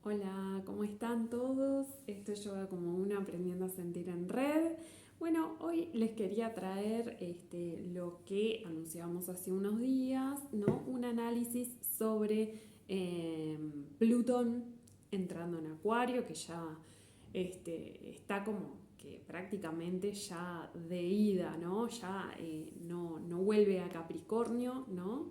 Hola, ¿cómo están todos? Esto es Yoga como una aprendiendo a sentir en red. Bueno, hoy les quería traer lo que anunciábamos hace unos días, ¿no? Un análisis sobre Plutón entrando en Acuario, que ya está como que prácticamente ya de ida, ¿no? Ya no vuelve a Capricornio, ¿no?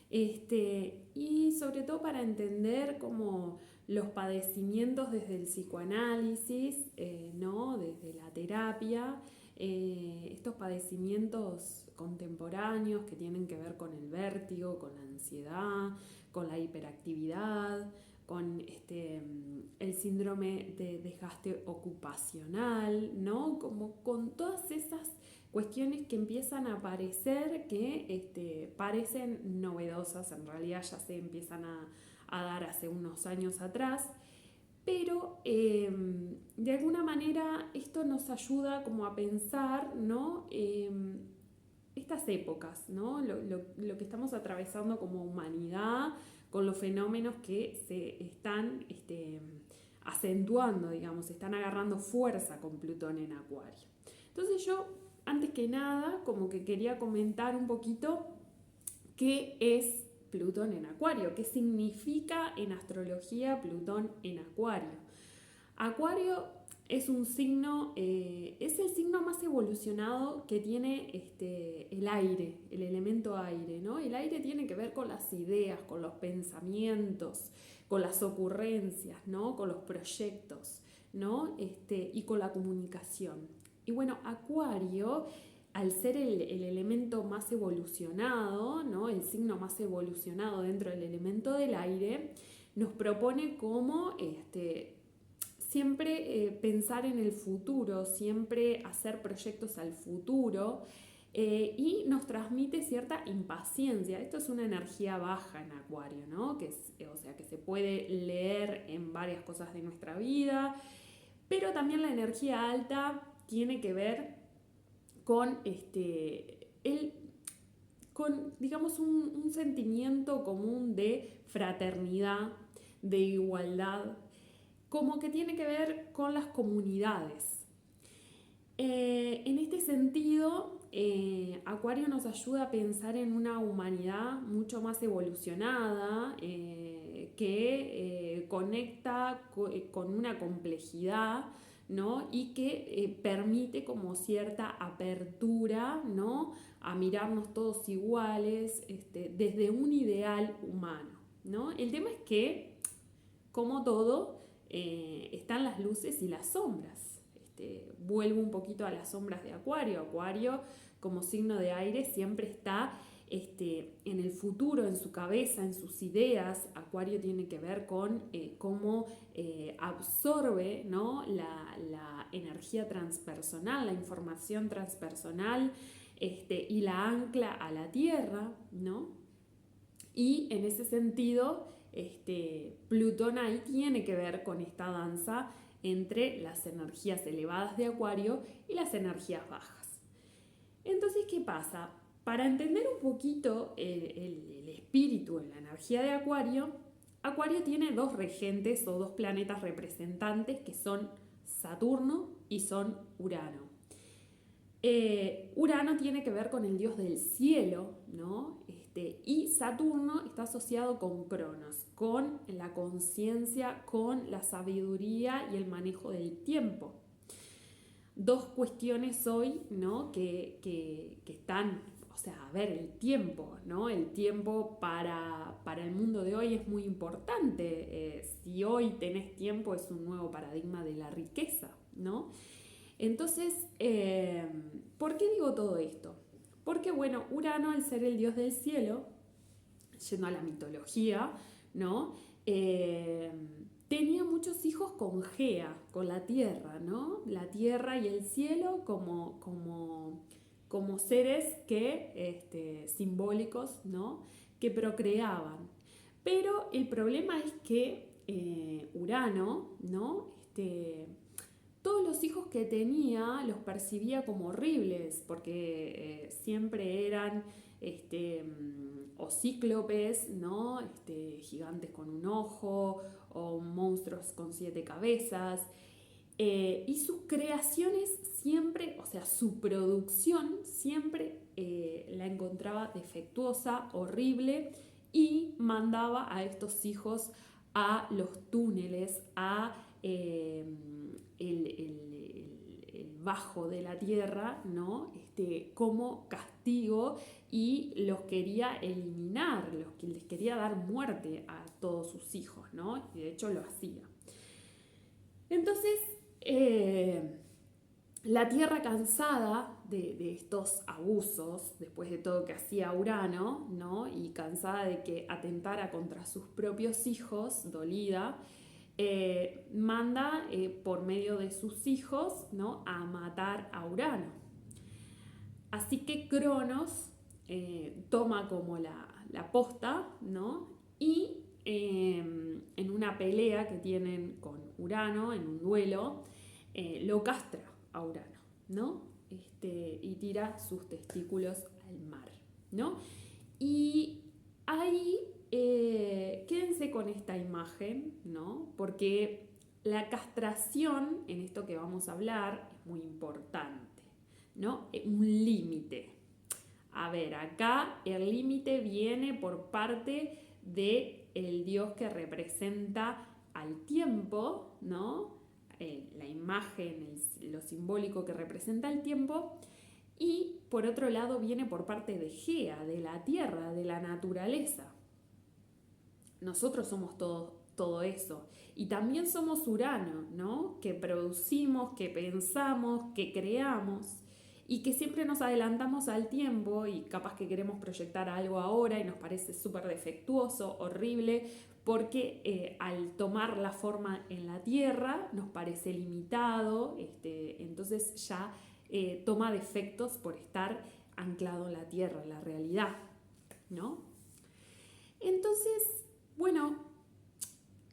Y sobre todo para entender como los padecimientos desde el psicoanálisis, ¿no? Desde la terapia, estos padecimientos contemporáneos que tienen que ver con el vértigo, con la ansiedad, con la hiperactividad, con el síndrome de desgaste ocupacional, ¿no? Como con todas esas cuestiones que empiezan a aparecer que parecen novedosas, en realidad ya se empiezan a dar hace unos años atrás, pero de alguna manera esto nos ayuda como a pensar, ¿no? Estas épocas, ¿no? Lo que estamos atravesando como humanidad, con los fenómenos que se están acentuando, digamos, están agarrando fuerza con Plutón en Acuario. Entonces yo, antes que nada, como que quería comentar un poquito qué es Plutón en Acuario, qué significa en astrología Plutón en Acuario. Acuario es un signo, es el signo más evolucionado que tiene el aire, el elemento aire, ¿no? El aire tiene que ver con las ideas, con los pensamientos, con las ocurrencias, ¿no? Con los proyectos, ¿no? Y con la comunicación. Y bueno, Acuario, al ser el elemento más evolucionado, ¿no? El signo más evolucionado dentro del elemento del aire, nos propone como siempre pensar en el futuro, siempre hacer proyectos al futuro y nos transmite cierta impaciencia. Esto es una energía baja en Acuario, ¿no? O sea, que se puede leer en varias cosas de nuestra vida, pero también la energía alta tiene que ver con con, digamos, un sentimiento común de fraternidad, de igualdad, como que tiene que ver con las comunidades. En este sentido, Acuario nos ayuda a pensar en una humanidad mucho más evolucionada, que conecta con una complejidad, ¿no? Y que permite como cierta apertura, ¿no? A mirarnos todos iguales, desde un ideal humano, ¿no? El tema es que, como todo, están las luces y las sombras. Vuelvo un poquito a las sombras de Acuario. Acuario, como signo de aire, siempre está en el futuro, en su cabeza, en sus ideas. Acuario tiene que ver con cómo absorbe, ¿no? la energía transpersonal, la información transpersonal, y la ancla a la tierra, ¿no? Y en ese sentido, Plutón ahí tiene que ver con esta danza entre las energías elevadas de Acuario y las energías bajas. Entonces, ¿qué pasa? Para entender un poquito el espíritu, la energía de Acuario, Acuario tiene dos regentes o dos planetas representantes que son Saturno y son Urano. Urano tiene que ver con el dios del cielo, ¿no? Y Saturno está asociado con Cronos, con la conciencia, con la sabiduría y el manejo del tiempo. Dos cuestiones hoy, ¿no? Que están, o sea, a ver, el tiempo, ¿no? El tiempo para el mundo de hoy es muy importante. Si hoy tenés tiempo es un nuevo paradigma de la riqueza, ¿no? Entonces, ¿por qué digo todo esto? Porque, bueno, Urano, al ser el dios del cielo, yendo a la mitología, ¿no? Eh, Tenía muchos hijos con Gea, con la tierra, ¿no? La tierra y el cielo como seres que, simbólicos, ¿no? Que procreaban. Pero el problema es que Urano, ¿no? Todos los hijos que tenía los percibía como horribles, porque siempre eran o cíclopes, ¿no? Gigantes con un ojo, o monstruos con 7 cabezas. Y sus creaciones siempre, o sea, su producción siempre la encontraba defectuosa, horrible, y mandaba a estos hijos a los túneles, a el bajo de la tierra, ¿no? Como castigo, y los quería eliminar, les quería dar muerte a todos sus hijos, ¿no? Y de hecho lo hacía. Entonces, la Tierra, cansada de estos abusos, después de todo que hacía Urano, ¿no? Y cansada de que atentara contra sus propios hijos, dolida, manda por medio de sus hijos, ¿no? A matar a Urano. Así que Cronos toma como la posta, ¿no? Y en una pelea que tienen con Urano, en un duelo, lo castra a Urano, ¿no? Y tira sus testículos al mar, ¿no? Y ahí quédense con esta imagen, ¿no? Porque la castración, en esto que vamos a hablar, es muy importante, ¿no? Un límite. A ver, acá el límite viene por parte del dios que representa al tiempo, ¿no? La imagen, lo simbólico que representa el tiempo, y por otro lado viene por parte de Gea, de la tierra, de la naturaleza. Nosotros somos todo eso. Y también somos Urano, ¿no? Que producimos, que pensamos, que creamos, y que siempre nos adelantamos al tiempo, y capaz que queremos proyectar algo ahora y nos parece súper defectuoso, horrible, porque al tomar la forma en la Tierra nos parece limitado, entonces ya toma defectos por estar anclado en la Tierra, en la realidad, ¿no? Entonces, bueno,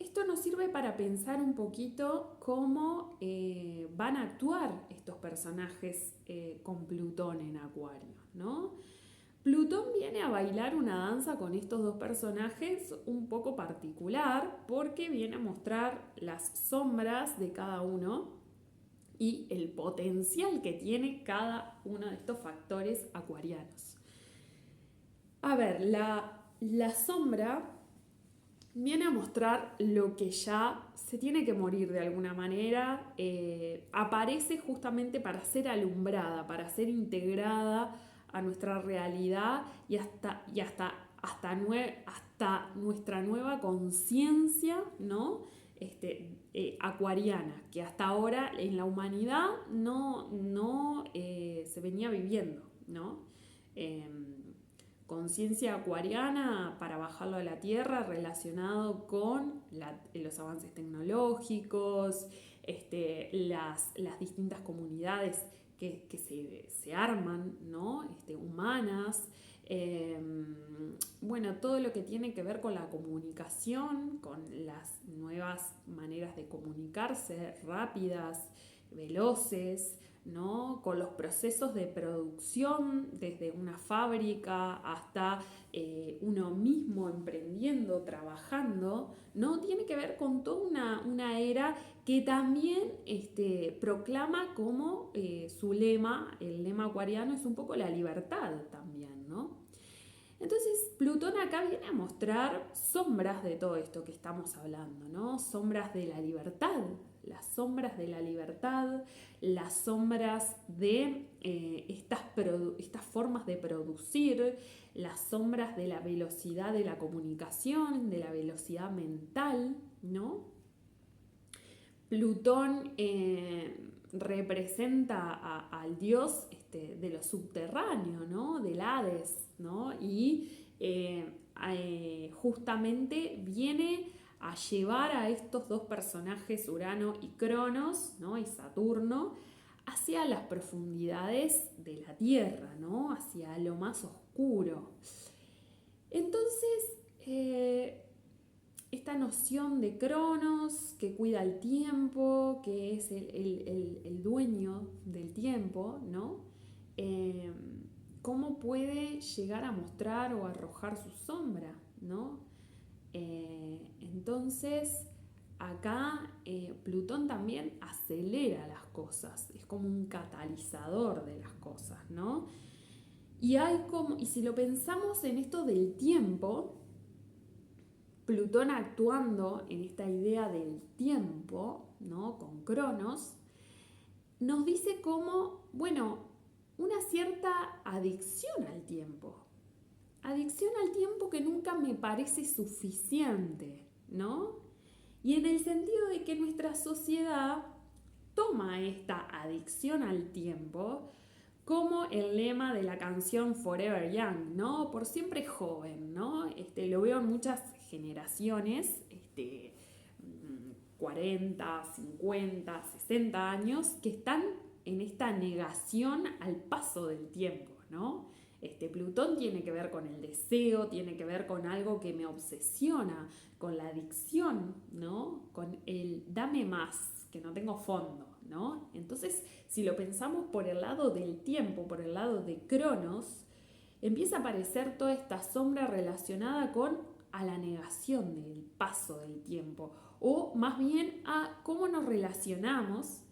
esto nos sirve para pensar un poquito cómo van a actuar estos personajes con Plutón en Acuario, ¿no? Plutón viene a bailar una danza con estos dos personajes un poco particular, porque viene a mostrar las sombras de cada uno y el potencial que tiene cada uno de estos factores acuarianos. A ver, la sombra viene a mostrar lo que ya se tiene que morir de alguna manera, aparece justamente para ser alumbrada, para ser integrada a nuestra realidad y hasta nuestra nueva conciencia, ¿no? Acuariana, que hasta ahora en la humanidad no se venía viviendo, ¿no? Conciencia acuariana, para bajarlo a la Tierra, relacionado con los avances tecnológicos, las distintas comunidades que se arman, ¿no? Humanas. Bueno, todo lo que tiene que ver con la comunicación, con las nuevas maneras de comunicarse, rápidas, veloces, ¿no? Con los procesos de producción, desde una fábrica hasta uno mismo emprendiendo, trabajando, ¿no? Tiene que ver con toda una era que también proclama como su lema, el lema acuariano es un poco la libertad también, ¿no? Entonces, Plutón acá viene a mostrar sombras de todo esto que estamos hablando, ¿no? Sombras de la libertad, las sombras de la libertad, las sombras de estas formas de producir, las sombras de la velocidad de la comunicación, de la velocidad mental, ¿no? Plutón representa al dios de lo subterráneo, ¿no? Del Hades, ¿no? Y justamente viene a llevar a estos dos personajes, Urano y Cronos, ¿no? Y Saturno, hacia las profundidades de la Tierra, ¿no? Hacia lo más oscuro. Entonces, esta noción de Cronos, que cuida el tiempo, que es el dueño del tiempo, ¿no? cómo puede llegar a mostrar o arrojar su sombra, ¿no? Entonces, acá Plutón también acelera las cosas, es como un catalizador de las cosas, ¿no? Y si lo pensamos en esto del tiempo, Plutón actuando en esta idea del tiempo, ¿no? Con Cronos, nos dice como, bueno, una cierta adicción al tiempo. Adicción al tiempo que nunca me parece suficiente, ¿no? Y en el sentido de que nuestra sociedad toma esta adicción al tiempo como el lema de la canción Forever Young, ¿no? Por siempre joven, ¿no? Lo veo en muchas generaciones, 40, 50, 60 años, que están en esta negación al paso del tiempo, ¿no? Plutón tiene que ver con el deseo, tiene que ver con algo que me obsesiona, con la adicción, ¿no? Con el dame más, que no tengo fondo, ¿no? Entonces, si lo pensamos por el lado del tiempo, por el lado de Cronos, empieza a aparecer toda esta sombra relacionada a la negación del paso del tiempo, o más bien a cómo nos relacionamos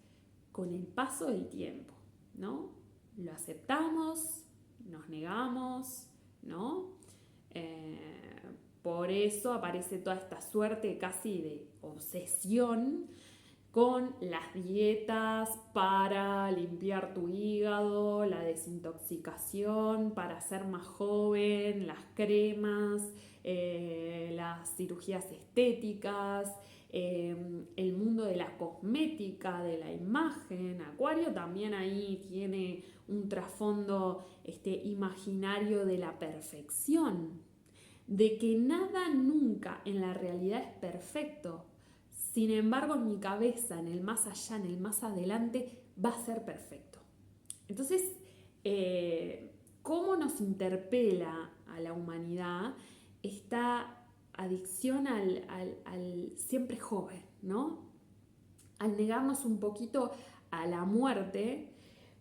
con el paso del tiempo, ¿no? Lo aceptamos, nos negamos, ¿no? Por eso aparece toda esta suerte casi de obsesión con las dietas para limpiar tu hígado, la desintoxicación para ser más joven, las cremas, las cirugías estéticas, el mundo de la cosmética, de la imagen. Acuario también ahí tiene un trasfondo imaginario de la perfección, de que nada nunca en la realidad es perfecto. Sin embargo, en mi cabeza, en el más allá, en el más adelante, va a ser perfecto. Entonces, ¿cómo nos interpela a la humanidad esta adicción al siempre joven, ¿no? Al negarnos un poquito a la muerte,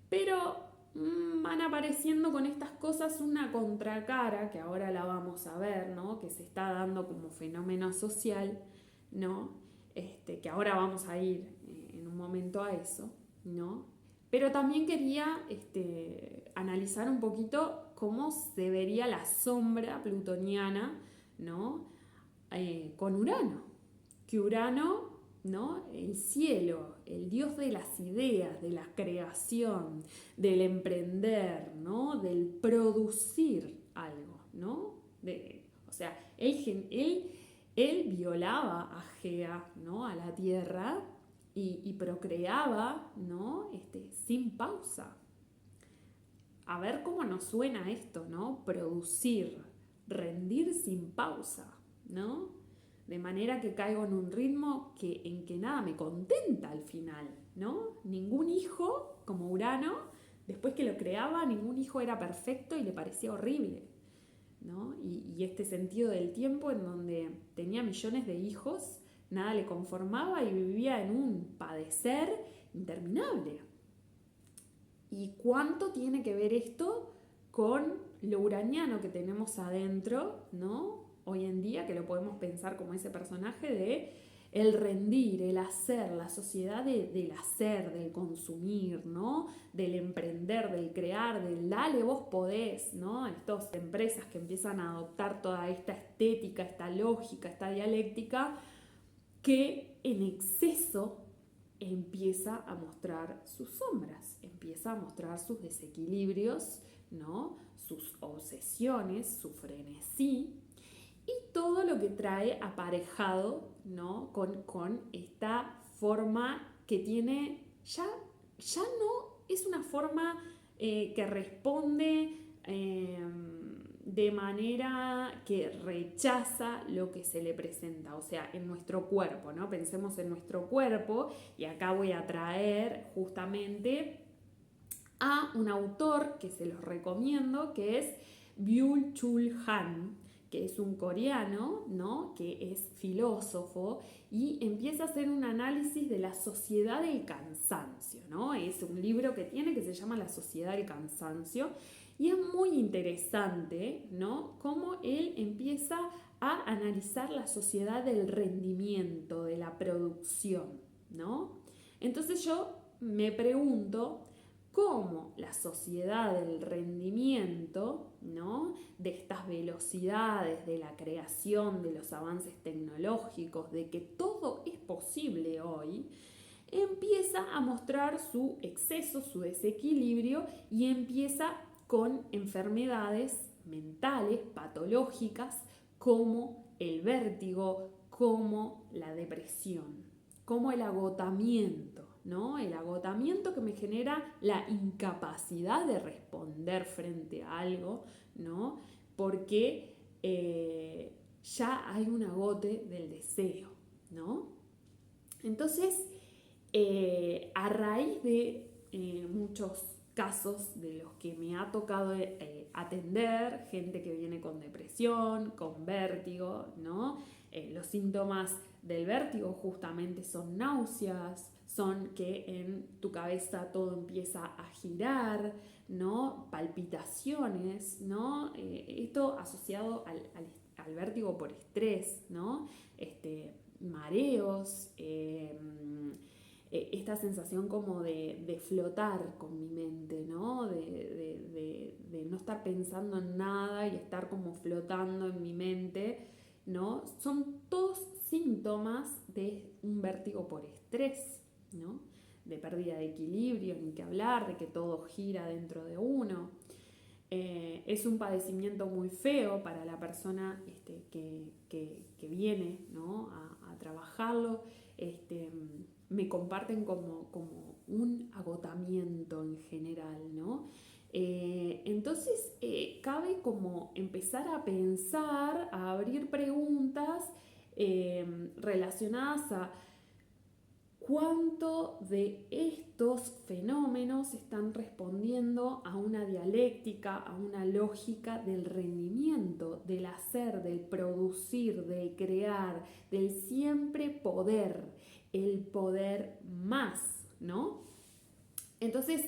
pero van apareciendo con estas cosas una contracara, que ahora la vamos a ver, ¿no? Que se está dando como fenómeno social, ¿no? Que ahora vamos a ir en un momento a eso, ¿no? Pero también quería analizar un poquito cómo se vería la sombra plutoniana, ¿no? Con Urano. Que Urano, ¿no? El cielo, el dios de las ideas, de la creación, del emprender, ¿no? Del producir algo, ¿no? O sea, él violaba a Gea, ¿no? A la tierra y procreaba, ¿no? Sin pausa. A ver cómo nos suena esto, ¿no? Producir, rendir sin pausa, ¿no? De manera que caigo en un ritmo en que nada me contenta al final, ¿no? Ningún hijo, como Urano, después que lo creaba, ningún hijo era perfecto y le parecía horrible, ¿no? Y este sentido del tiempo en donde tenía millones de hijos, nada le conformaba y vivía en un padecer interminable. ¿Y cuánto tiene que ver esto con lo uraniano que tenemos adentro, ¿no? Hoy en día, que lo podemos pensar como ese personaje de el rendir, el hacer, la sociedad del hacer, del consumir, ¿no? Del emprender, del crear, del dale vos podés, ¿no? Estas empresas que empiezan a adoptar toda esta estética, esta lógica, esta dialéctica, que en exceso empieza a mostrar sus sombras, empieza a mostrar sus desequilibrios, ¿no? Sus obsesiones, su frenesí y todo lo que trae aparejado, ¿no? con esta forma que tiene, ya no es una forma que responde de manera que rechaza lo que se le presenta, o sea, en nuestro cuerpo, ¿no? Pensemos en nuestro cuerpo y acá voy a traer justamente a un autor que se los recomiendo, que es Byul-Chul Han, que es un coreano, ¿no? Que es filósofo y empieza a hacer un análisis de la sociedad del cansancio, ¿no? Es un libro que tiene que se llama La sociedad del cansancio Y es muy interesante, ¿no? Cómo él empieza a analizar la sociedad del rendimiento, de la producción, ¿no? Entonces yo me pregunto cómo la sociedad del rendimiento, ¿no? De estas velocidades, de la creación, de los avances tecnológicos, de que todo es posible hoy, empieza a mostrar su exceso, su desequilibrio y empieza con enfermedades mentales, patológicas, como el vértigo, como la depresión, como el agotamiento, ¿no? El agotamiento que me genera la incapacidad de responder frente a algo, ¿no? Porque ya hay un agote del deseo, ¿no? Entonces, a raíz de muchos casos de los que me ha tocado atender, gente que viene con depresión, con vértigo, ¿no? Los síntomas del vértigo justamente son náuseas, son que en tu cabeza todo empieza a girar, ¿no? Palpitaciones, ¿no? Esto asociado al vértigo por estrés, ¿no? Mareos, esta sensación como de flotar con mi mente, ¿no? De no estar pensando en nada y estar como flotando en mi mente, ¿no? Son todos síntomas de un vértigo por estrés, ¿no? De pérdida de equilibrio, ni que hablar, de que todo gira dentro de uno. Es un padecimiento muy feo para la persona que viene, ¿no? a trabajarlo. Me comparten como un agotamiento en general, ¿no? Entonces cabe como empezar a pensar, a abrir preguntas relacionadas a cuánto de estos fenómenos están respondiendo a una dialéctica, a una lógica del rendimiento, del hacer, del producir, del crear, del siempre poder, el poder más, ¿no? Entonces,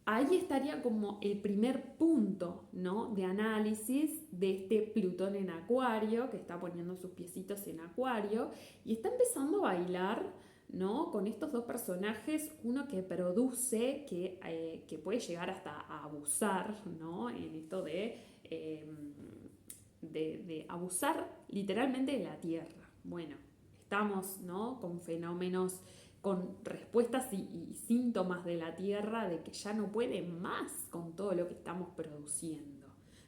ahí estaría como el primer punto, ¿no? De análisis de este Plutón en Acuario, que está poniendo sus piecitos en Acuario y está empezando a bailar, ¿no? Con estos dos personajes, uno que produce, que puede llegar hasta a abusar, ¿no? En esto de abusar literalmente de la Tierra. Bueno, estamos, ¿no? Con fenómenos, con respuestas y síntomas de la Tierra de que ya no puede más con todo lo que estamos produciendo,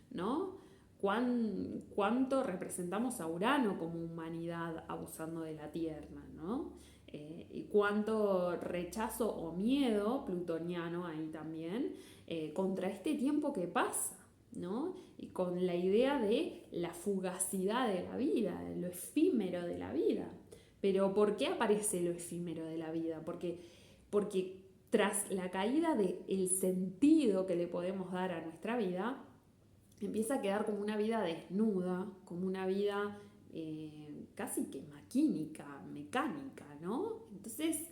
¿no? ¿Cuánto representamos a Urano como humanidad abusando de la Tierra, ¿no? Y cuánto rechazo o miedo plutoniano ahí también contra este tiempo que pasa, ¿no? Y con la idea de la fugacidad de la vida, de lo efímero de la vida. Pero ¿por qué aparece lo efímero de la vida? Porque tras la caída del sentido que le podemos dar a nuestra vida, empieza a quedar como una vida desnuda, como una vida casi que maquínica, mecánica, ¿no? Entonces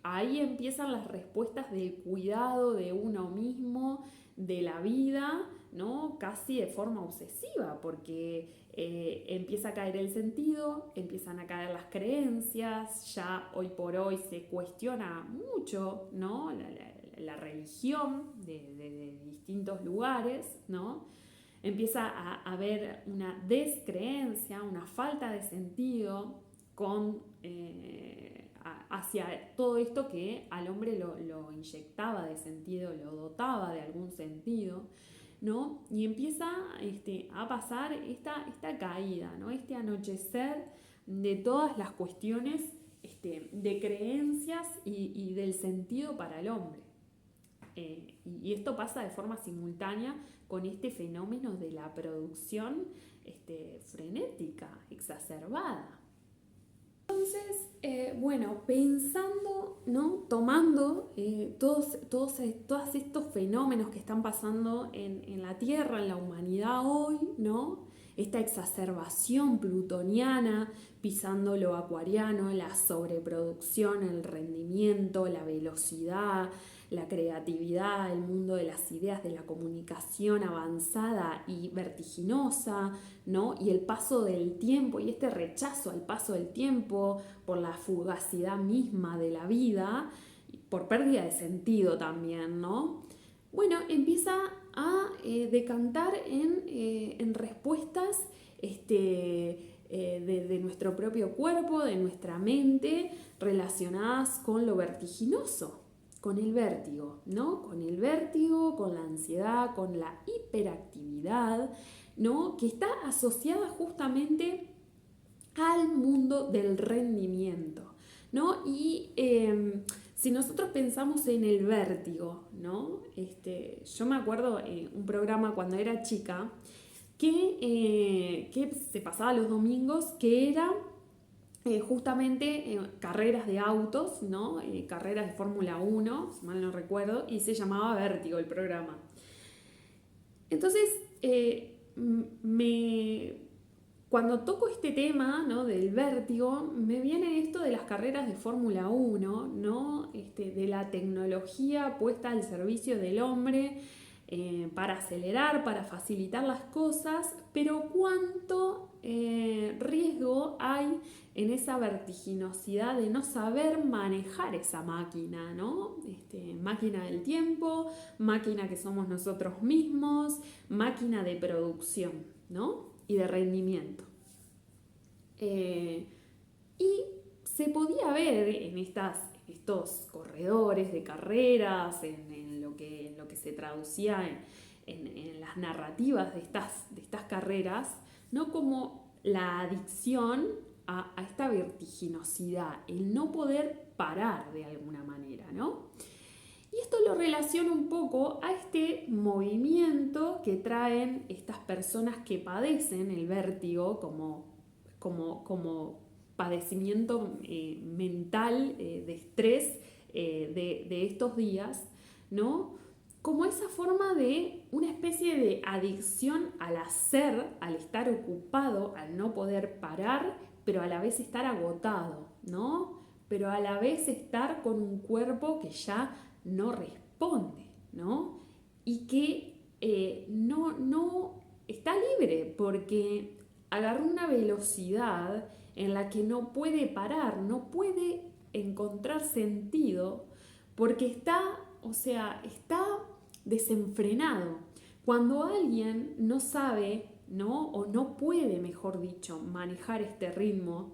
ahí empiezan las respuestas del cuidado de uno mismo, de la vida, ¿no? Casi de forma obsesiva, porque empieza a caer el sentido, empiezan a caer las creencias, ya hoy por hoy se cuestiona mucho, ¿no? La religión de distintos lugares, ¿no? Empieza a haber una descreencia, una falta de sentido hacia todo esto que al hombre lo inyectaba de sentido, lo dotaba de algún sentido, ¿no? Y empieza a pasar esta caída, ¿no? Este anochecer de todas las cuestiones de creencias y del sentido para el hombre. Y esto pasa de forma simultánea con este fenómeno de la producción frenética, exacerbada. Entonces, bueno, pensando, ¿no? Tomando todos estos fenómenos que están pasando en la Tierra, en la humanidad hoy, ¿no? esta exacerbación plutoniana pisando lo acuariano, la sobreproducción, el rendimiento, la velocidad, la creatividad, el mundo de las ideas, de la comunicación avanzada y vertiginosa, ¿no? Y el paso del tiempo y este rechazo al paso del tiempo por la fugacidad misma de la vida, por pérdida de sentido también, ¿no? Bueno, empieza a decantar en respuestas de nuestro propio cuerpo, de nuestra mente, relacionadas con lo vertiginoso, con el vértigo, ¿no? Con el vértigo, con la ansiedad, con la hiperactividad, ¿no? Que está asociada justamente al mundo del rendimiento, ¿no? Y si nosotros pensamos en el vértigo, ¿no? Yo me acuerdo un programa cuando era chica que se pasaba los domingos, que era justamente carreras de autos, ¿no? Carreras de Fórmula 1, si mal no recuerdo, y se llamaba Vértigo el programa. Entonces, cuando toco este tema, ¿no? Del vértigo, me viene esto de las carreras de Fórmula 1, ¿no? De la tecnología puesta al servicio del hombre para acelerar, para facilitar las cosas, pero cuánto riesgo hay en esa vertiginosidad de no saber manejar esa máquina, ¿no? Máquina del tiempo, máquina que somos nosotros mismos, máquina de producción, ¿no? Y de rendimiento. Y se podía ver en estos corredores de carreras, en lo que se traducía en las narrativas de estas carreras, ¿no? Como la adicción a esta vertiginosidad, el no poder parar de alguna manera, ¿no? Y esto lo relaciona un poco a este movimiento que traen estas personas que padecen el vértigo como padecimiento mental de estrés de estos días, ¿no? Como esa forma de una especie de adicción al hacer, al estar ocupado, al no poder parar, pero a la vez estar agotado, ¿no? Pero a la vez estar con un cuerpo que ya no responde, ¿no? Y que no está libre porque agarró una velocidad en la que no puede parar, no puede encontrar sentido porque está desenfrenado. Cuando alguien no sabe, ¿no? O no puede, mejor dicho, manejar este ritmo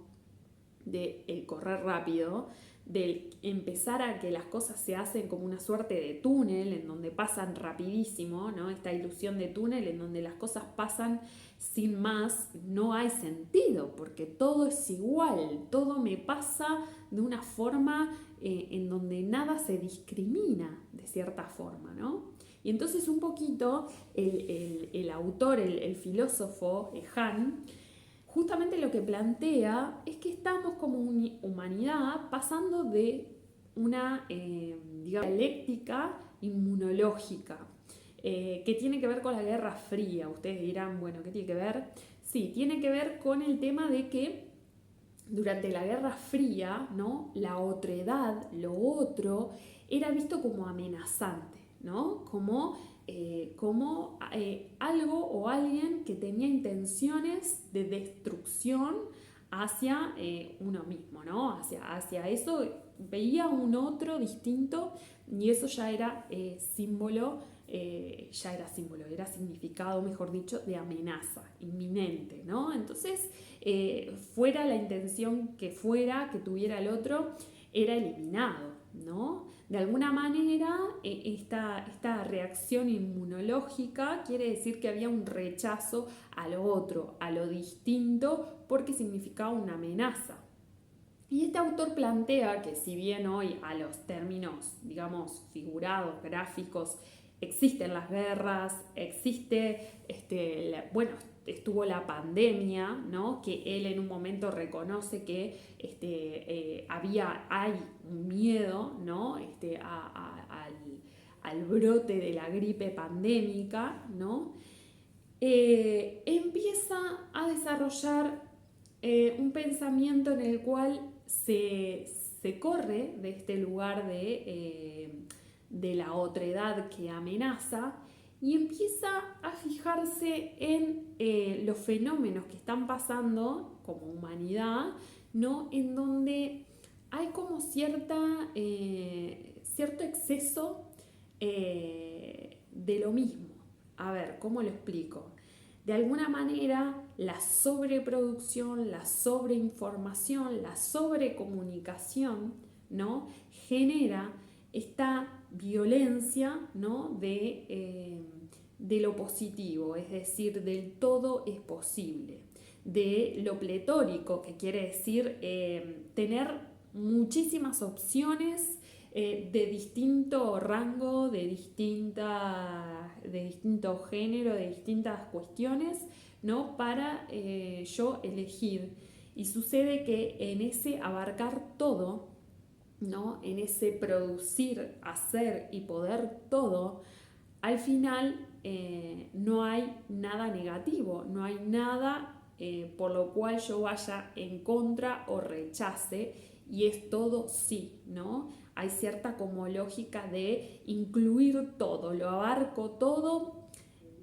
de correr rápido, del empezar a que las cosas se hacen como una suerte de túnel en donde pasan rapidísimo, ¿no? Esta ilusión de túnel en donde las cosas pasan sin más, no hay sentido porque todo es igual, todo me pasa de una forma en donde nada se discrimina de cierta forma, ¿no? Y entonces un poquito el autor, el filósofo Han, justamente lo que plantea es que estamos como humanidad pasando de una dialéctica inmunológica que tiene que ver con la Guerra Fría. Ustedes dirán, bueno, ¿qué tiene que ver? Sí, tiene que ver con el tema de que durante la Guerra Fría, ¿no? La otredad, lo otro, era visto como amenazante, ¿no? Como algo o alguien que tenía intenciones de destrucción hacia uno mismo, ¿no? Hacia eso veía un otro distinto y eso ya era símbolo, era significado, mejor dicho, de amenaza inminente, ¿no? Entonces, fuera la intención que fuera, que tuviera el otro, era eliminado, ¿no? De alguna manera, esta reacción inmunológica quiere decir que había un rechazo a lo otro, a lo distinto, porque significaba una amenaza. Y este autor plantea que si bien hoy a los términos, digamos, figurados, gráficos, existen las guerras, estuvo la pandemia, ¿no? Que él en un momento reconoce que hay un miedo, ¿no? Al brote de la gripe pandémica, ¿no? empieza a desarrollar un pensamiento en el cual se corre de este lugar de la otredad que amenaza y empieza a fijarse en los fenómenos que están pasando como humanidad, ¿no? En donde hay como cierto exceso de lo mismo. A ver, ¿cómo lo explico? De alguna manera, la sobreproducción, la sobreinformación, la sobrecomunicación, ¿no? Genera esta violencia, ¿no? De lo positivo, es decir, del todo es posible, de lo pletórico, que quiere decir tener muchísimas opciones de distinto rango, de distinto género, de distintas cuestiones, ¿no? Para yo elegir. Y sucede que en ese abarcar todo, ¿no? En ese producir, hacer y poder todo, al final no hay nada negativo, no hay nada por lo cual yo vaya en contra o rechace, y es todo sí, ¿no? Hay cierta como lógica de incluir todo, lo abarco todo,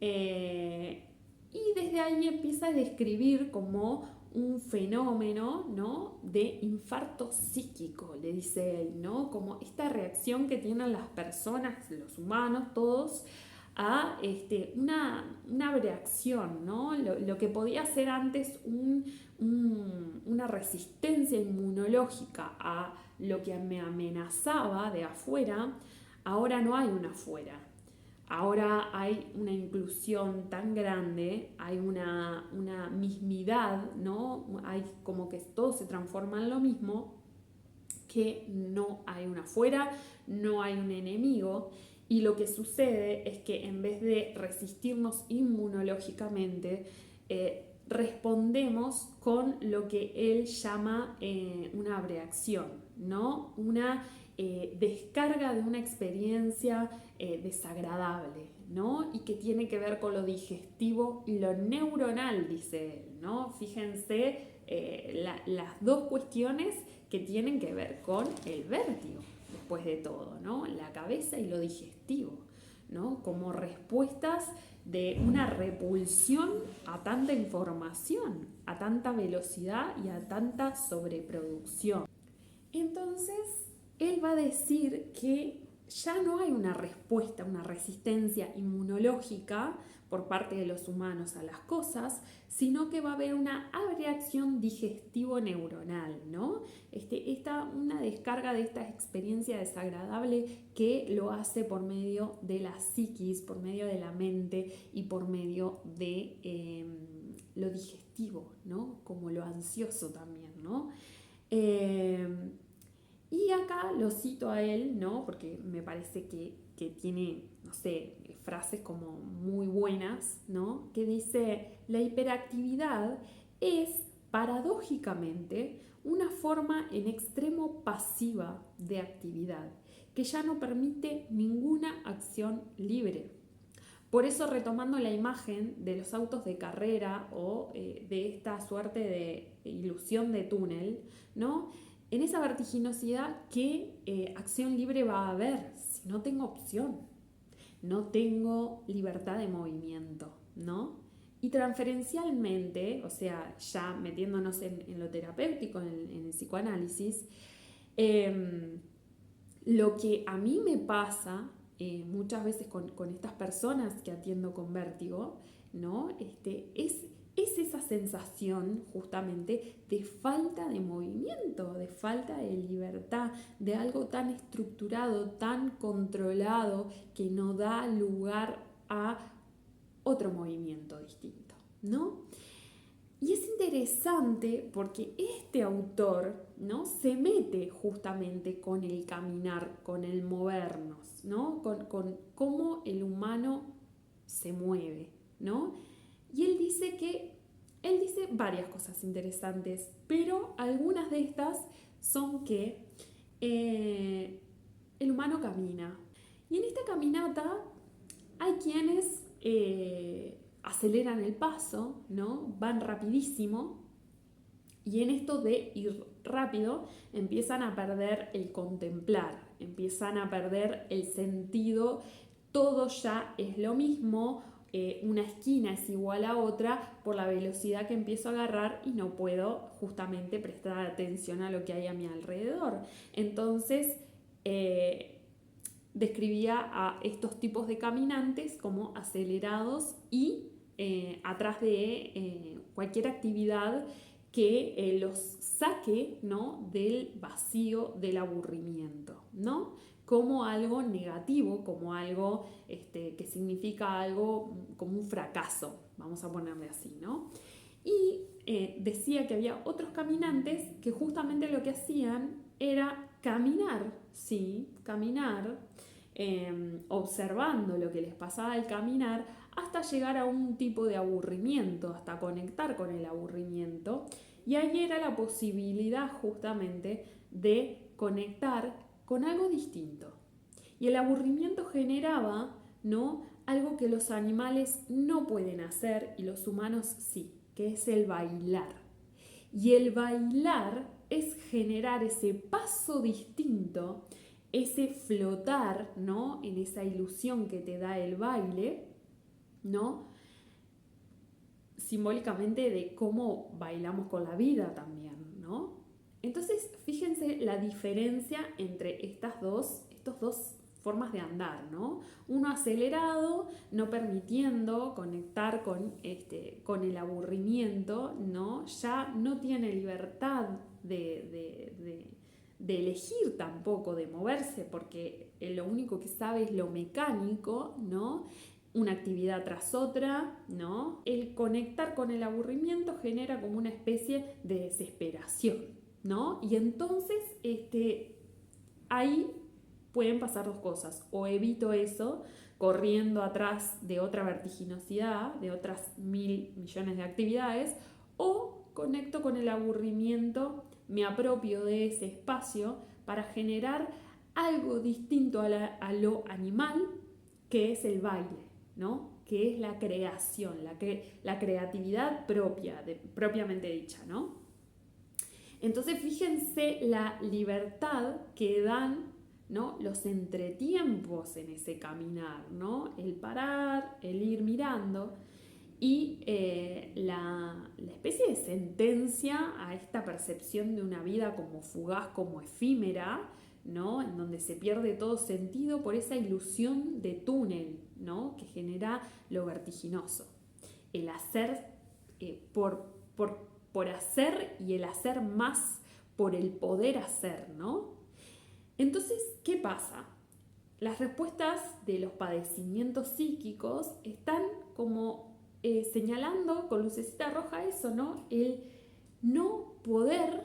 y desde ahí empieza a describir como un fenómeno, ¿no? De infarto psíquico, le dice él, ¿no? Como esta reacción que tienen las personas, los humanos, todos, a una reacción, ¿no? Lo que podía ser antes una resistencia inmunológica a lo que me amenazaba de afuera, ahora no hay una afuera. Ahora hay una inclusión tan grande, hay una mismidad, ¿no? Hay como que todo se transforma en lo mismo, que no hay una afuera, no hay un enemigo, y lo que sucede es que en vez de resistirnos inmunológicamente, respondemos con lo que él llama una reacción, ¿no? Una descarga de una experiencia desagradable, ¿no? Y que tiene que ver con lo digestivo y lo neuronal, dice él, ¿no? Fíjense las dos cuestiones que tienen que ver con el vértigo, después de todo, ¿no? La cabeza y lo digestivo, ¿no? Como respuestas de una repulsión a tanta información, a tanta velocidad y a tanta sobreproducción. Entonces, él va a decir que ya no hay una respuesta, una resistencia inmunológica por parte de los humanos a las cosas, sino que va a haber una reacción digestivo-neuronal, ¿no? Una descarga de esta experiencia desagradable que lo hace por medio de la psiquis, por medio de la mente y por medio de lo digestivo, ¿no? Como lo ansioso también, ¿no? Y acá lo cito a él, ¿no? Porque me parece que tiene, no sé, frases como muy buenas, ¿no? Que dice, la hiperactividad es paradójicamente una forma en extremo pasiva de actividad, que ya no permite ninguna acción libre. Por eso, retomando la imagen de los autos de carrera o de esta suerte de ilusión de túnel, ¿no? En esa vertiginosidad, ¿qué acción libre va a haber si no tengo opción? No tengo libertad de movimiento, ¿no? Y transferencialmente, o sea, ya metiéndonos en lo terapéutico, en el psicoanálisis, lo que a mí me pasa muchas veces con estas personas que atiendo con vértigo, ¿no? Es esa sensación justamente de falta de movimiento, de falta de libertad, de algo tan estructurado, tan controlado, que no da lugar a otro movimiento distinto, ¿no? Y es interesante porque este autor, ¿no? Se mete justamente con el caminar, con el movernos, ¿no? Con cómo el humano se mueve, ¿no? Y él dice varias cosas interesantes, pero algunas de estas son que el humano camina. Y en esta caminata hay quienes aceleran el paso, ¿no? Van rapidísimo y en esto de ir rápido empiezan a perder el contemplar, empiezan a perder el sentido, todo ya es lo mismo, una esquina es igual a otra por la velocidad que empiezo a agarrar y no puedo justamente prestar atención a lo que hay a mi alrededor. Entonces, describía a estos tipos de caminantes como acelerados y atrás de cualquier actividad que los saque, ¿no?, del vacío, del aburrimiento, ¿no? Como algo negativo, como algo que significa algo como un fracaso, vamos a ponerle así, ¿no? Y decía que había otros caminantes que justamente lo que hacían era caminar, sí, caminar, observando lo que les pasaba al caminar hasta llegar a un tipo de aburrimiento, hasta conectar con el aburrimiento. Y ahí era la posibilidad justamente de conectar con algo distinto. Y el aburrimiento generaba, ¿no?, algo que los animales no pueden hacer y los humanos sí, que es el bailar. Y el bailar es generar ese paso distinto, ese flotar, ¿no?, en esa ilusión que te da el baile, ¿no?, simbólicamente de cómo bailamos con la vida también, ¿no? Entonces, fíjense la diferencia entre estos dos formas de andar, ¿no? Uno acelerado, no permitiendo conectar con el aburrimiento, ¿no? Ya no tiene libertad de elegir tampoco, de moverse, porque lo único que sabe es lo mecánico, ¿no? Una actividad tras otra, ¿no? El conectar con el aburrimiento genera como una especie de desesperación, ¿no? Y entonces ahí pueden pasar dos cosas: o evito eso corriendo atrás de otra vertiginosidad, de otras 1000 millones de actividades, o conecto con el aburrimiento, me apropio de ese espacio para generar algo distinto a lo animal, que es el baile, ¿no?, que es la creación, la creatividad propiamente dicha, ¿no? Entonces fíjense la libertad que dan, ¿no?, los entretiempos en ese caminar, ¿no? El parar, el ir mirando y la especie de sentencia a esta percepción de una vida como fugaz, como efímera, ¿no?, en donde se pierde todo sentido por esa ilusión de túnel, ¿no?, que genera lo vertiginoso. El hacer por hacer y el hacer más por el poder hacer, ¿no? Entonces, ¿qué pasa? Las respuestas de los padecimientos psíquicos están como señalando con lucecita roja eso, ¿no? El no poder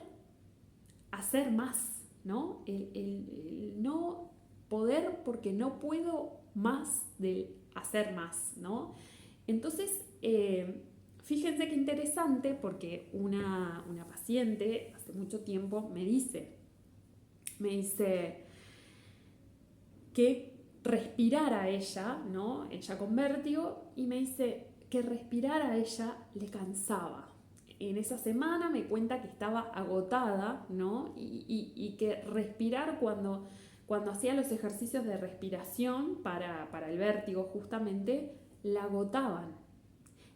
hacer más, ¿no? El no poder porque no puedo más del hacer más, ¿no? Entonces, fíjense qué interesante, porque una paciente hace mucho tiempo me dice que respirara ella, ¿no?, ella con vértigo, y me dice que respirar a ella le cansaba. En esa semana me cuenta que estaba agotada, ¿no? Y que respirar cuando hacía los ejercicios de respiración para el vértigo justamente, la agotaban.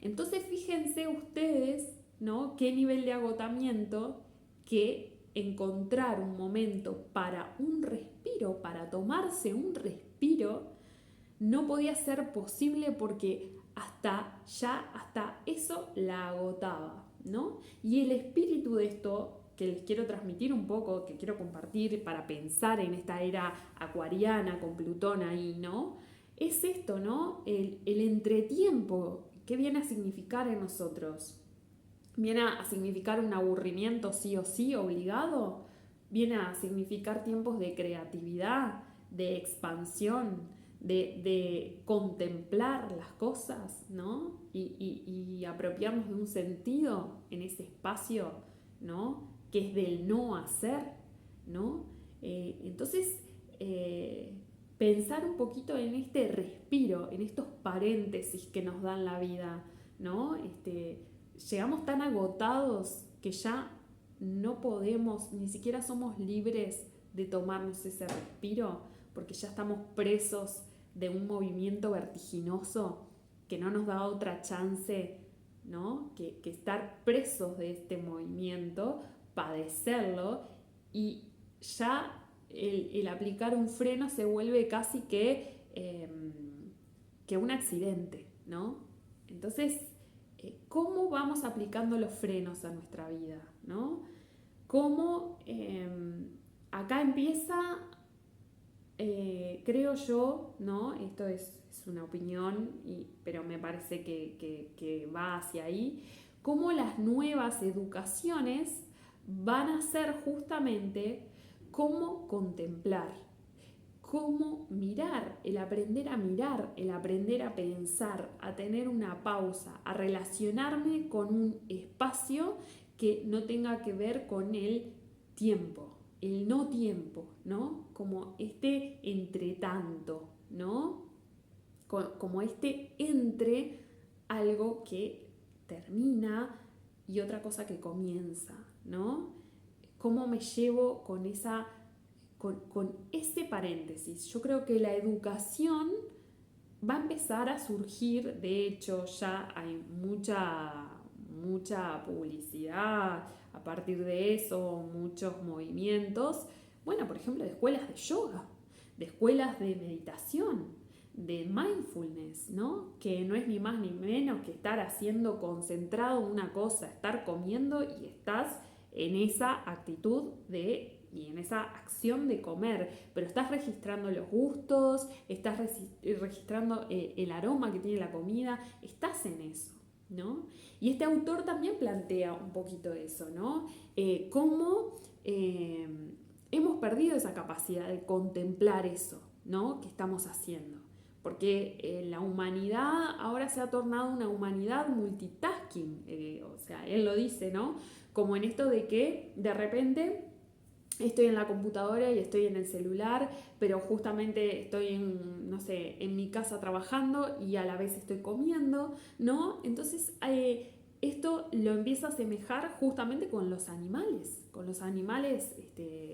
Entonces fíjense ustedes, ¿no?, qué nivel de agotamiento, que encontrar un momento para un respiro, para tomarse un respiro, no podía ser posible porque hasta eso la agotaba, ¿no? Y el espíritu de esto que les quiero transmitir un poco, que quiero compartir para pensar en esta era acuariana con Plutón ahí, ¿no?, es esto, ¿no? El entretiempo. ¿Qué viene a significar en nosotros? ¿Viene a significar un aburrimiento sí o sí, obligado? ¿Viene a significar tiempos de creatividad, de expansión, de contemplar las cosas, ¿no? Y apropiarnos de un sentido en ese espacio, ¿no?, que es del no hacer, ¿no? Entonces, pensar un poquito en este respiro, en estos paréntesis que nos dan la vida, ¿no? Llegamos tan agotados que ya no podemos, ni siquiera somos libres de tomarnos ese respiro, porque ya estamos presos de un movimiento vertiginoso que no nos da otra chance, ¿no? que estar presos de este movimiento, padecerlo, y ya el aplicar un freno se vuelve casi que un accidente, ¿no? Entonces, ¿cómo vamos aplicando los frenos a nuestra vida, ¿no? ¿Cómo acá empieza, creo yo, ¿no? Esto es una opinión, pero me parece que va hacia ahí, cómo las nuevas educaciones van a ser justamente cómo contemplar, cómo mirar, el aprender a mirar, el aprender a pensar, a tener una pausa, a relacionarme con un espacio que no tenga que ver con el tiempo, el no tiempo, ¿no? Como este entretanto, ¿no? Como este entre algo que termina y otra cosa que comienza, ¿no? ¿Cómo me llevo con ese paréntesis? Yo creo que la educación va a empezar a surgir, de hecho ya hay mucha publicidad a partir de eso, muchos movimientos, bueno, por ejemplo, de escuelas de yoga, de escuelas de meditación, de mindfulness, ¿no? Que no es ni más ni menos que estar haciendo concentrado una cosa, estar comiendo y estás en esa actitud y en esa acción de comer, pero estás registrando los gustos, estás registrando el aroma que tiene la comida, estás en eso, ¿no? Y este autor también plantea un poquito eso, ¿no? Cómo hemos perdido esa capacidad de contemplar eso, ¿no? Que estamos haciendo. Porque la humanidad ahora se ha tornado una humanidad multitasking, o sea, él lo dice, ¿no? Como en esto de que de repente estoy en la computadora y estoy en el celular, pero justamente estoy en mi casa trabajando y a la vez estoy comiendo, ¿no? Entonces, esto lo empieza a asemejar justamente con los animales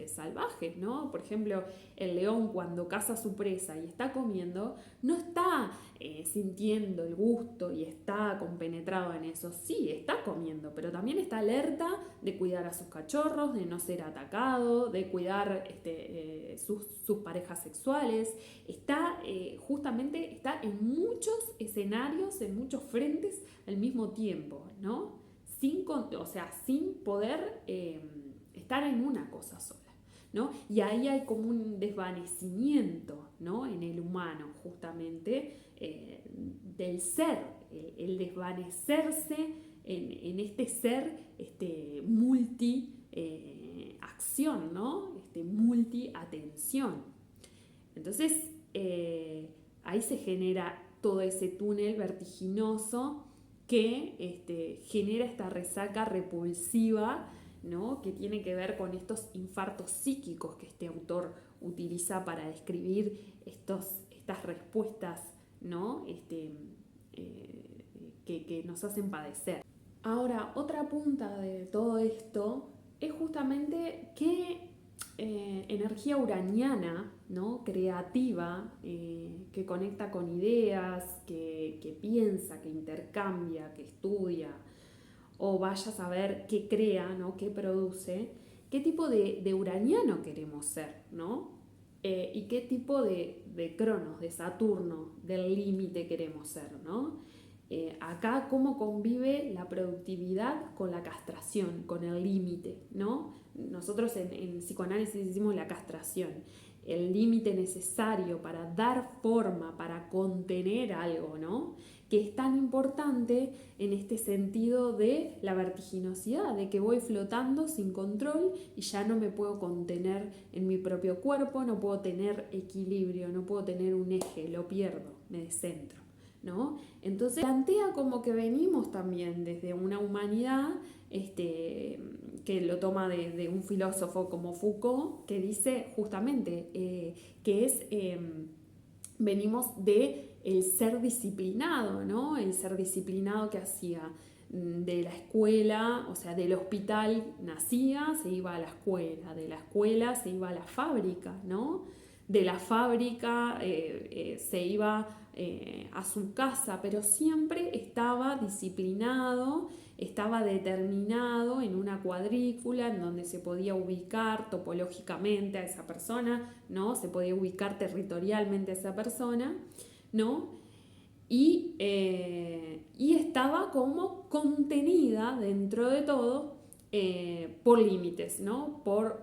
salvajes, ¿no? Por ejemplo, el león cuando caza a su presa y está comiendo, no está sintiendo el gusto y está compenetrado en eso. Sí, está comiendo, pero también está alerta de cuidar a sus cachorros, de no ser atacado, de cuidar sus parejas sexuales. Justamente está en muchos escenarios, en muchos frentes al mismo tiempo, ¿no? Sin poder estar en una cosa sola, ¿no? Y ahí hay como un desvanecimiento, ¿no? En el humano, justamente, del ser, el desvanecerse en este ser multi acción, ¿no? Multi atención. Entonces, ahí se genera todo ese túnel vertiginoso que genera esta resaca repulsiva, ¿no? Que tiene que ver con estos infartos psíquicos que este autor utiliza para describir estas respuestas, ¿no? Que nos hacen padecer. Ahora, otra punta de todo esto es justamente qué energía uraniana, ¿no? Creativa, que conecta con ideas, que piensa, que intercambia, que estudia, o vaya a saber qué crea, ¿no? Qué produce, qué tipo de uraniano queremos ser, ¿no? Y qué tipo de Cronos, de Saturno, del límite queremos ser, ¿no? Acá cómo convive la productividad con la castración, con el límite, ¿no? Nosotros en psicoanálisis decimos la castración, el límite necesario para dar forma, para contener algo, ¿no? Que es tan importante en este sentido de la vertiginosidad, de que voy flotando sin control y ya no me puedo contener en mi propio cuerpo, no puedo tener equilibrio, no puedo tener un eje, lo pierdo, me descentro, ¿no? Entonces plantea como que venimos también desde una humanidad que lo toma de un filósofo como Foucault, que dice justamente que es venimos de el ser disciplinado, ¿no? El ser disciplinado que hacía de la escuela, o sea, del hospital nacía, se iba a la escuela, de la escuela se iba a la fábrica, ¿no? De la fábrica se iba a su casa, pero siempre estaba disciplinado, estaba determinado en una cuadrícula en donde se podía ubicar topológicamente a esa persona, ¿no? Se podía ubicar territorialmente a esa persona, ¿no? Y estaba como contenida dentro de todo por límites, ¿no? Por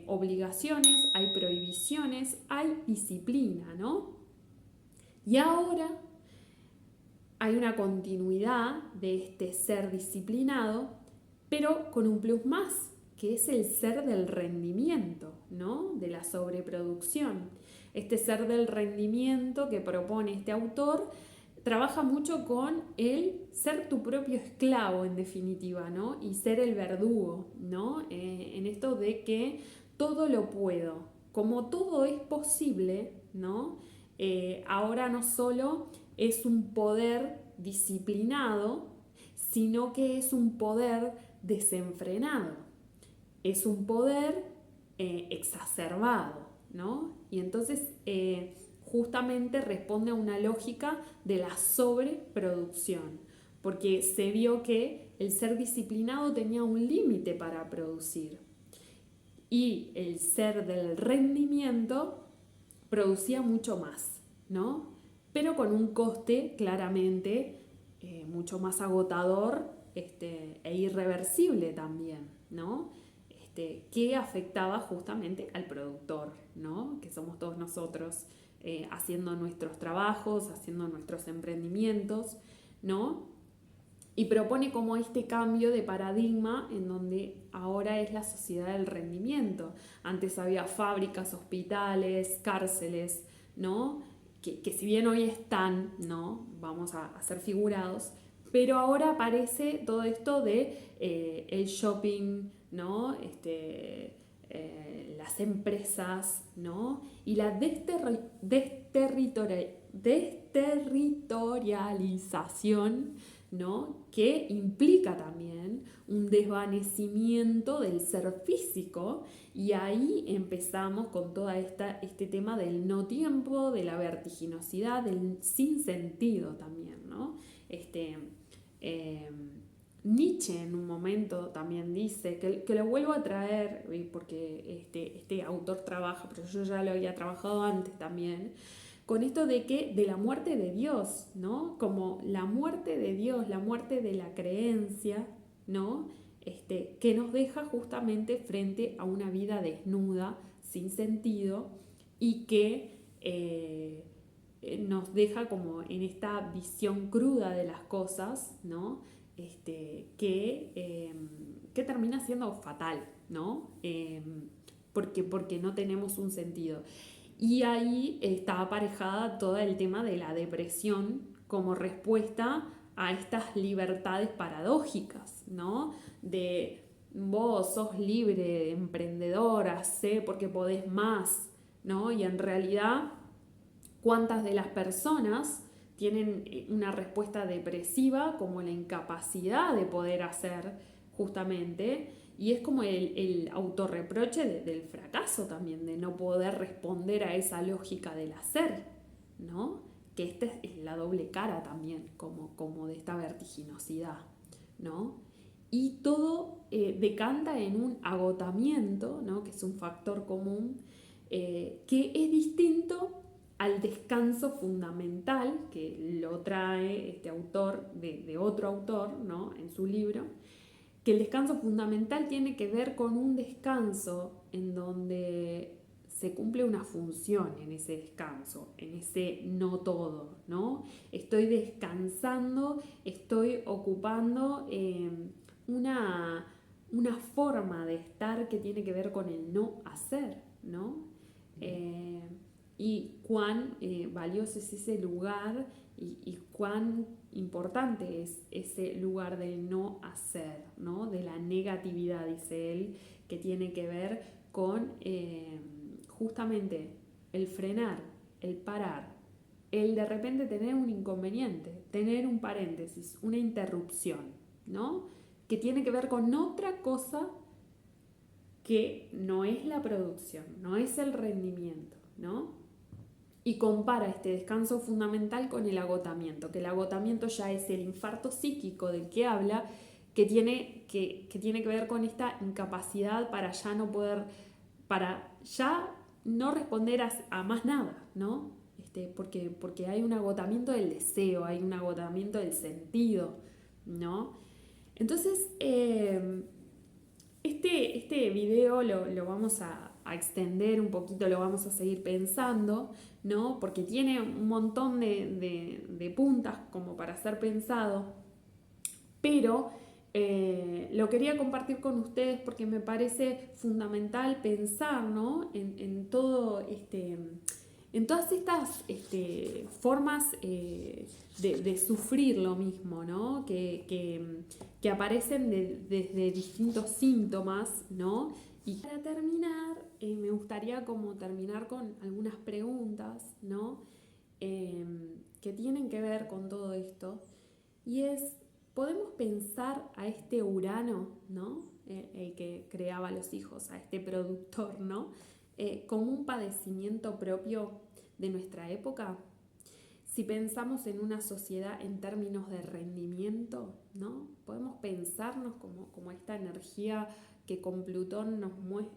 obligaciones, hay prohibiciones, hay disciplina, ¿no? Y ahora hay una continuidad de este ser disciplinado, pero con un plus más, que es el ser del rendimiento, ¿no? De la sobreproducción. Este ser del rendimiento que propone este autor trabaja mucho con el ser tu propio esclavo, en definitiva, ¿no? Y ser el verdugo, ¿no? En esto de que todo lo puedo. Como todo es posible, ¿no? Ahora no solo es un poder disciplinado, sino que es un poder desenfrenado. Es un poder exacerbado, ¿no? Y entonces justamente responde a una lógica de la sobreproducción, porque se vio que el ser disciplinado tenía un límite para producir y el ser del rendimiento producía mucho más, ¿no? Pero con un coste claramente mucho más agotador e irreversible también, ¿no? Que afectaba justamente al productor, ¿no? Que somos todos nosotros haciendo nuestros trabajos, haciendo nuestros emprendimientos, ¿no? Y propone como este cambio de paradigma en donde ahora es la sociedad del rendimiento. Antes había fábricas, hospitales, cárceles, ¿no? Que si bien hoy están, ¿no? Vamos a ser figurados, pero ahora aparece todo esto de el shopping, ¿no? Las empresas, ¿no? Y la desterritorialización, ¿no? Que implica también un desvanecimiento del ser físico, y ahí empezamos con todo este tema del no tiempo, de la vertiginosidad, del sinsentido también, ¿no? Eh, Nietzsche en un momento también dice, que lo vuelvo a traer porque este autor trabaja, pero yo ya lo había trabajado antes también, con esto de la muerte de Dios, ¿no? Como la muerte de Dios, la muerte de la creencia, ¿no? Que nos deja justamente frente a una vida desnuda, sin sentido, y que nos deja como en esta visión cruda de las cosas, ¿no? Que termina siendo fatal, ¿no? Porque no tenemos un sentido. Y ahí está aparejada todo el tema de la depresión como respuesta a estas libertades paradójicas, ¿no? De vos sos libre, emprendedora, sé porque podés más, ¿no? Y en realidad, ¿cuántas de las personas tienen una respuesta depresiva como la incapacidad de poder hacer justamente? Y es como el autorreproche del fracaso también, de no poder responder a esa lógica del hacer, ¿no? Que esta es la doble cara también, como de esta vertiginosidad, ¿no? Y todo decanta en un agotamiento, ¿no? Que es un factor común, que es distinto al descanso fundamental, que lo trae este autor de otro autor, ¿no? En su libro, que el descanso fundamental tiene que ver con un descanso en donde se cumple una función en ese descanso, en ese no todo, ¿no? Estoy descansando, estoy ocupando una forma de estar que tiene que ver con el no hacer, ¿no? Y cuán valioso es ese lugar y cuán importante es ese lugar del no hacer, ¿no? De la negatividad, dice él, que tiene que ver con justamente el frenar, el parar, el de repente tener un inconveniente, tener un paréntesis, una interrupción, ¿no? Que tiene que ver con otra cosa que no es la producción, no es el rendimiento, ¿no? Y compara este descanso fundamental con el agotamiento, que el agotamiento ya es el infarto psíquico del que habla, que tiene que ver con esta incapacidad para ya no poder, para ya no responder a más nada, ¿no? Porque hay un agotamiento del deseo, hay un agotamiento del sentido, ¿no? Entonces, este video lo vamos a extender un poquito, lo vamos a seguir pensando, ¿no? Porque tiene un montón de puntas como para ser pensado, pero lo quería compartir con ustedes porque me parece fundamental pensar, ¿no? En todo en todas estas formas de sufrir lo mismo, ¿no? Que aparecen desde distintos síntomas, ¿no? Y para terminar, me gustaría como terminar con algunas preguntas, ¿no? Que tienen que ver con todo esto. Y es, ¿podemos pensar a este Urano, ¿no? El que creaba los hijos, a este productor, ¿no? Como un padecimiento propio de nuestra época? Si pensamos en una sociedad en términos de rendimiento, ¿no? Podemos pensarnos como esta energía que con Plutón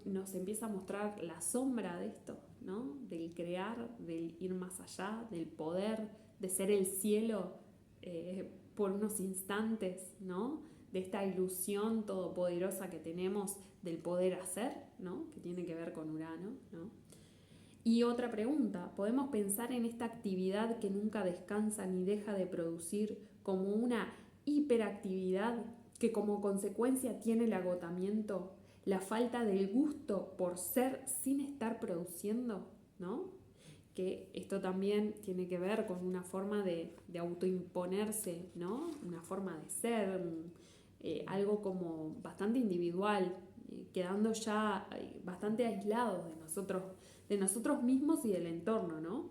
nos empieza a mostrar la sombra de esto, ¿no? Del crear, del ir más allá, del poder, de ser el cielo por unos instantes, ¿no? De esta ilusión todopoderosa que tenemos del poder hacer, ¿no? Que tiene que ver con Urano, ¿no? Y otra pregunta, ¿podemos pensar en esta actividad que nunca descansa ni deja de producir como una hiperactividad que como consecuencia tiene el agotamiento, la falta del gusto por ser sin estar produciendo, ¿no? Que esto también tiene que ver con una forma de autoimponerse, ¿no? Una forma de ser, algo como bastante individual, quedando ya bastante aislados de nosotros mismos y del entorno, ¿no?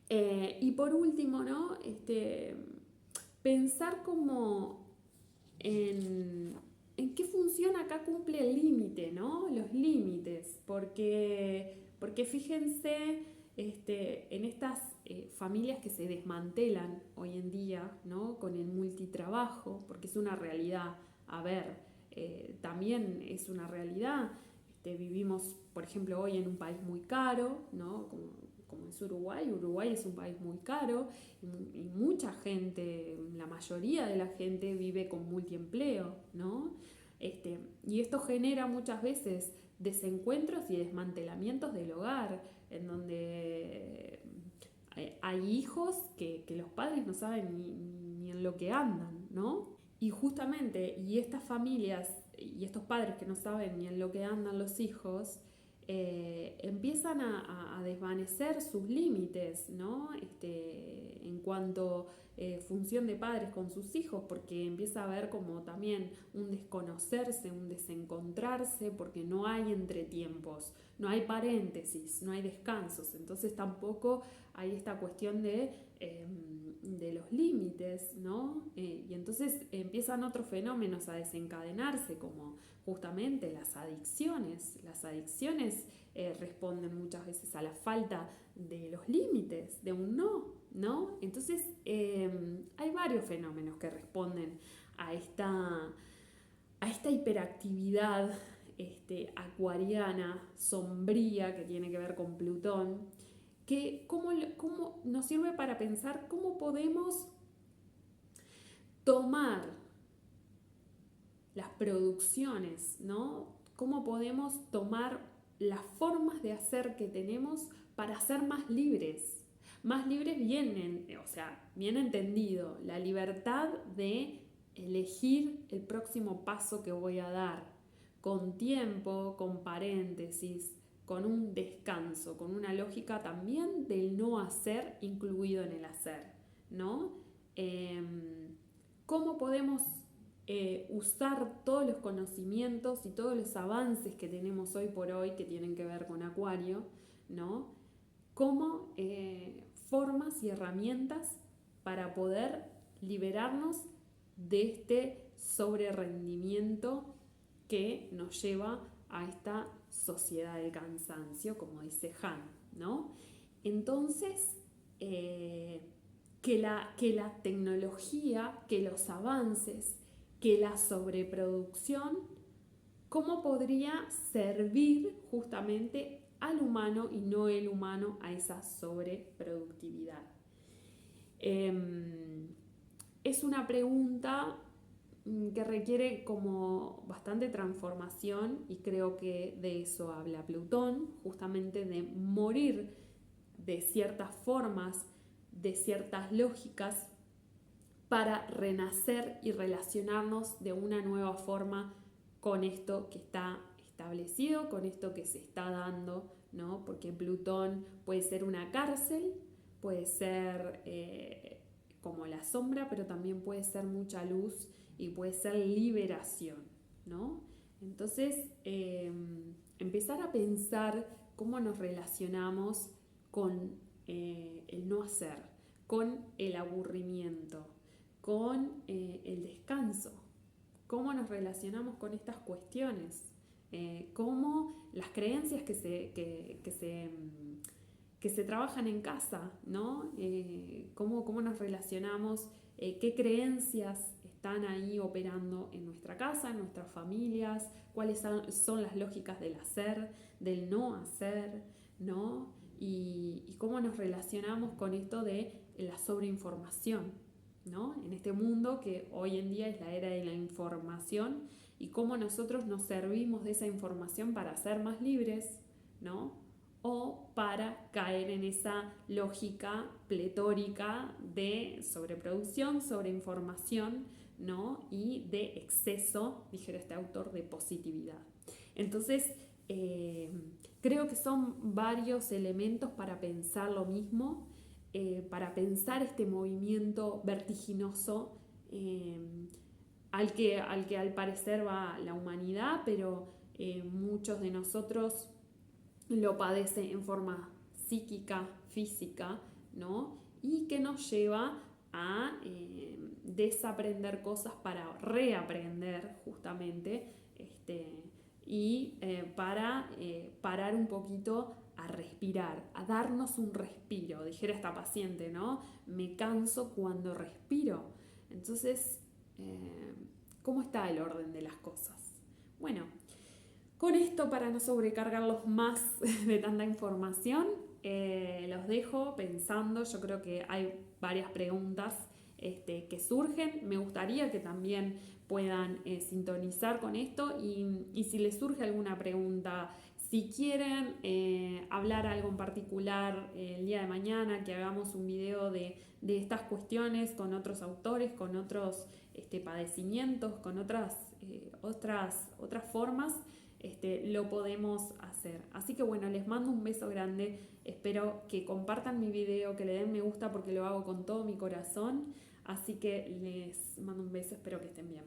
Y por último, ¿no? Pensar como en qué función acá cumple el límite, ¿no? Los límites, porque fíjense en estas familias que se desmantelan hoy en día, ¿no? Con el multitrabajo, porque es una realidad. A ver, también es una realidad. Vivimos, por ejemplo, hoy en un país muy caro, ¿no? Como es Uruguay. Uruguay es un país muy caro y mucha gente, la mayoría de la gente vive con multiempleo, ¿no? Y esto genera muchas veces desencuentros y desmantelamientos del hogar, en donde hay hijos que los padres no saben ni en lo que andan, ¿no? Y justamente, y estas familias y estos padres que no saben ni en lo que andan los hijos, empiezan a desvanecer sus límites, ¿no? En cuanto función de padres con sus hijos, porque empieza a haber como también un desconocerse, un desencontrarse, porque no hay entretiempos, no hay paréntesis, no hay descansos, entonces tampoco hay esta cuestión de los límites, ¿no? Y entonces empiezan otros fenómenos a desencadenarse, como justamente las adicciones. Las adicciones responden muchas veces a la falta de los límites, de un no, ¿no? Entonces hay varios fenómenos que responden a esta hiperactividad acuariana, sombría, que tiene que ver con Plutón, que cómo nos sirve para pensar cómo podemos tomar las producciones, ¿no? Cómo podemos tomar las formas de hacer que tenemos para ser más libres. Más libres bien entendido, la libertad de elegir el próximo paso que voy a dar, con tiempo, con paréntesis, con un descanso, con una lógica también del no hacer incluido en el hacer, ¿no? ¿Cómo podemos usar todos los conocimientos y todos los avances que tenemos hoy por hoy que tienen que ver con Acuario, ¿no? Como formas y herramientas para poder liberarnos de este sobrerendimiento que nos lleva a esta sociedad del cansancio, como dice Han, ¿no? Entonces, que la tecnología, que los avances, que la sobreproducción, ¿cómo podría servir justamente al humano y no el humano a esa sobreproductividad? Es una pregunta que requiere como bastante transformación y creo que de eso habla Plutón, justamente de morir de ciertas formas, de ciertas lógicas para renacer y relacionarnos de una nueva forma con esto que está establecido, con esto que se está dando, ¿no? Porque Plutón puede ser una cárcel, puede ser como la sombra, pero también puede ser mucha luz y puede ser liberación, ¿no? Entonces, empezar a pensar cómo nos relacionamos con el no hacer, con el aburrimiento, con el descanso, cómo nos relacionamos con estas cuestiones, cómo las creencias que se trabajan en casa, ¿no? Cómo nos relacionamos, qué creencias están ahí operando en nuestra casa, en nuestras familias, cuáles son las lógicas del hacer, del no hacer, ¿no? Y cómo nos relacionamos con esto de la sobreinformación, ¿no? En este mundo que hoy en día es la era de la información y cómo nosotros nos servimos de esa información para ser más libres, ¿no? O para caer en esa lógica pletórica de sobreproducción, sobreinformación, ¿no? Y de exceso, dijera este autor, de positividad. Entonces, creo que son varios elementos para pensar lo mismo, para pensar este movimiento vertiginoso al que al parecer va la humanidad, pero muchos de nosotros lo padece en forma psíquica, física, ¿no? Y que nos lleva a desaprender cosas para reaprender justamente y para parar un poquito a respirar, a darnos un respiro, dijera esta paciente, ¿no? Me canso cuando respiro. Entonces, ¿cómo está el orden de las cosas? Bueno, con esto, para no sobrecargarlos más de tanta información, los dejo pensando. Yo creo que hay varias preguntas que surgen. Me gustaría que también puedan sintonizar con esto y si les surge alguna pregunta, si quieren hablar algo en particular el día de mañana, que hagamos un video de estas cuestiones con otros autores, con otros padecimientos, con otras formas, lo podemos hacer. Así que bueno, les mando un beso grande. Espero que compartan mi video, que le den me gusta porque lo hago con todo mi corazón. Así que les mando un beso, espero que estén bien.